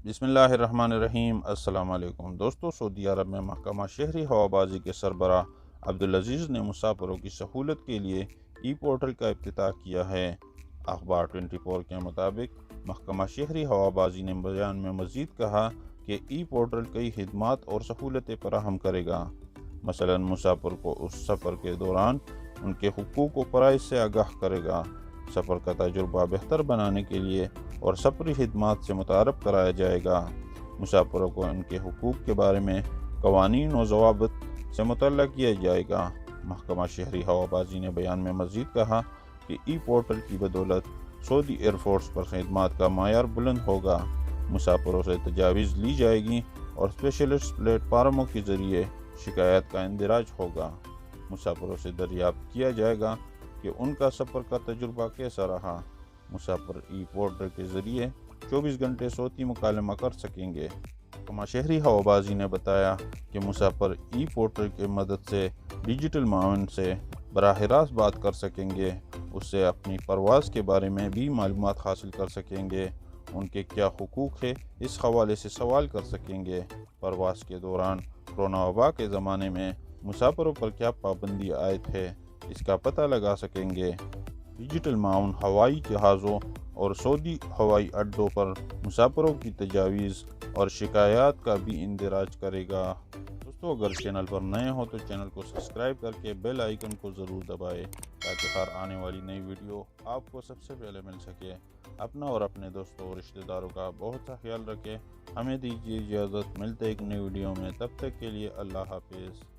بسم اللہ الرحمن الرحیم۔ السلام علیکم دوستو، سعودی عرب میں محکمہ شہری ہوابازی کے سربراہ عبدالعزیز نے مسافروں کی سہولت کے لیے ای پورٹل کا افتتاح کیا ہے۔ اخبار 24 کے مطابق محکمہ شہری ہوابازی نے بیان میں مزید کہا کہ ای پورٹل کئی خدمات اور سہولتیں فراہم کرے گا۔ مثلاً مسافر کو اس سفر کے دوران ان کے حقوق و فرائض سے آگاہ کرے گا، سفر کا تجربہ بہتر بنانے کے لیے اور سفری خدمات سے متعارف کرایا جائے گا۔ مسافروں کو ان کے حقوق کے بارے میں قوانین و ضوابط سے مطلع کیا جائے گا۔ محکمہ شہری ہوابازی نے بیان میں مزید کہا کہ ای پورٹل کی بدولت سعودی ایئر فورس پر خدمات کا معیار بلند ہوگا، مسافروں سے تجاویز لی جائے گی اور اسپیشلسٹ پلیٹ فارموں کے ذریعے شکایات کا اندراج ہوگا۔ مسافروں سے دریافت کیا جائے گا کہ ان کا سفر کا تجربہ کیسا رہا۔ مسافر ای پورٹل کے ذریعے 24 گھنٹے صوتی مکالمہ کر سکیں گے۔ محکمہ شہری ہوابازی نے بتایا کہ مسافر ای پورٹل کی مدد سے ڈیجیٹل معاون سے براہ راست بات کر سکیں گے، اس سے اپنی پرواز کے بارے میں بھی معلومات حاصل کر سکیں گے، ان کے کیا حقوق ہے اس حوالے سے سوال کر سکیں گے، پرواز کے دوران کورونا وبا کے زمانے میں مسافروں پر کیا پابندی عائد ہے اس کا پتہ لگا سکیں گے۔ ڈیجیٹل معاون ہوائی جہازوں اور سعودی ہوائی اڈوں پر مسافروں کی تجاویز اور شکایات کا بھی اندراج کرے گا۔ دوستو، اگر چینل پر نئے ہو تو چینل کو سبسکرائب کر کے بیل آئیکن کو ضرور دبائیں تاکہ ہر آنے والی نئی ویڈیو آپ کو سب سے پہلے مل سکے۔ اپنا اور اپنے دوستوں اور رشتہ داروں کا بہت سا خیال رکھیں۔ ہمیں دیجیے اجازت، ملتے ایک نئی ویڈیو میں، تب تک کے لیے اللہ حافظ۔